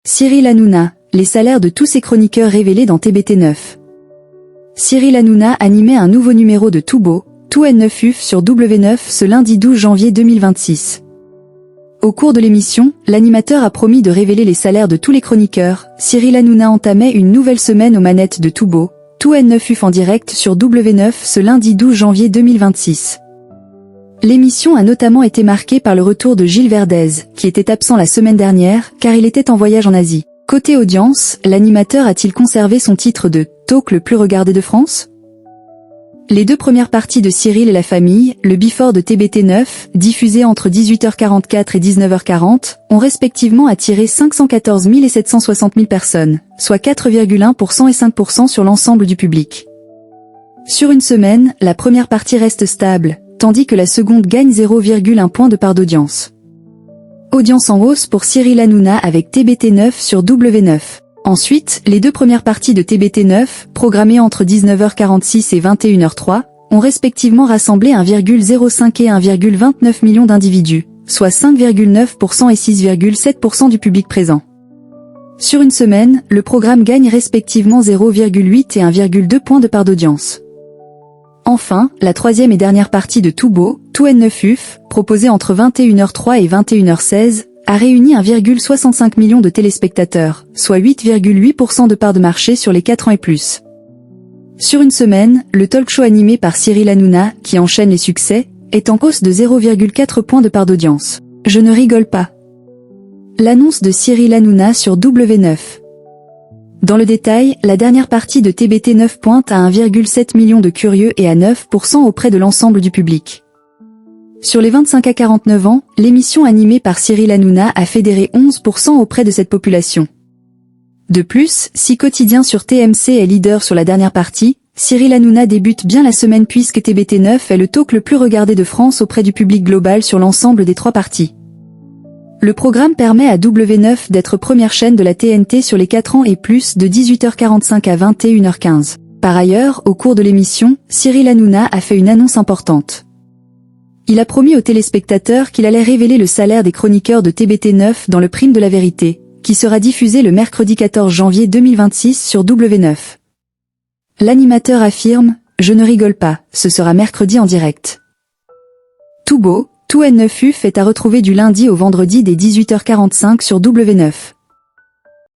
Cyril Hanouna, les salaires de tous ses chroniqueurs révélés dans TBT9. Cyril Hanouna animait un nouveau numéro de Tout Beau, Tout N9UF sur W9 ce lundi 12 janvier 2026. Au cours de l'émission, l'animateur a promis de révéler les salaires de tous les chroniqueurs. Cyril Hanouna entamait une nouvelle semaine aux manettes de Tout Beau, Tout N9UF en direct sur W9 ce lundi 12 janvier 2026. L'émission a notamment été marquée par le retour de Gilles Verdez, qui était absent la semaine dernière, car il était en voyage en Asie. Côté audience, l'animateur a-t-il conservé son titre de « talk le plus regardé de France ?» Les deux premières parties de Cyril et la famille, le Before de TBT9, diffusé entre 18h44 et 19h40, ont respectivement attiré 514 000 et 760 000 personnes, soit 4,1% et 5% sur l'ensemble du public. Sur une semaine, la première partie reste stable, tandis que la seconde gagne 0,1 point de part d'audience. Audience en hausse pour Cyril Hanouna avec TBT9 sur W9. Ensuite, les deux premières parties de TBT9, programmées entre 19h46 et 21h03, ont respectivement rassemblé 1,05 et 1,29 millions d'individus, soit 5,9% et 6,7% du public présent. Sur une semaine, le programme gagne respectivement 0,8 et 1,2 points de part d'audience. Enfin, la troisième et dernière partie de Tout Beau, Tout N9UF, proposée entre 21h03 et 21h16, a réuni 1,65 million de téléspectateurs, soit 8,8% de part de marché sur les 4 ans et plus. Sur une semaine, le talk show animé par Cyril Hanouna, qui enchaîne les succès, est en hausse de 0,4 points de part d'audience. Je ne rigole pas. L'annonce de Cyril Hanouna sur W9. Dans le détail, la dernière partie de TBT9 pointe à 1,7 million de curieux et à 9% auprès de l'ensemble du public. Sur les 25 à 49 ans, l'émission animée par Cyril Hanouna a fédéré 11% auprès de cette population. De plus, si Quotidien sur TMC est leader sur la dernière partie, Cyril Hanouna débute bien la semaine puisque TBT9 est le talk le plus regardé de France auprès du public global sur l'ensemble des trois parties. Le programme permet à W9 d'être première chaîne de la TNT sur les 4 ans et plus de 18h45 à 21h15. Par ailleurs, au cours de l'émission, Cyril Hanouna a fait une annonce importante. Il a promis aux téléspectateurs qu'il allait révéler le salaire des chroniqueurs de TBT9 dans le Prime de la Vérité, qui sera diffusé le mercredi 14 janvier 2026 sur W9. L'animateur affirme « Je ne rigole pas, ce sera mercredi en direct ». Tout Beau, Tout N9UF est à retrouver du lundi au vendredi dès 18h45 sur W9.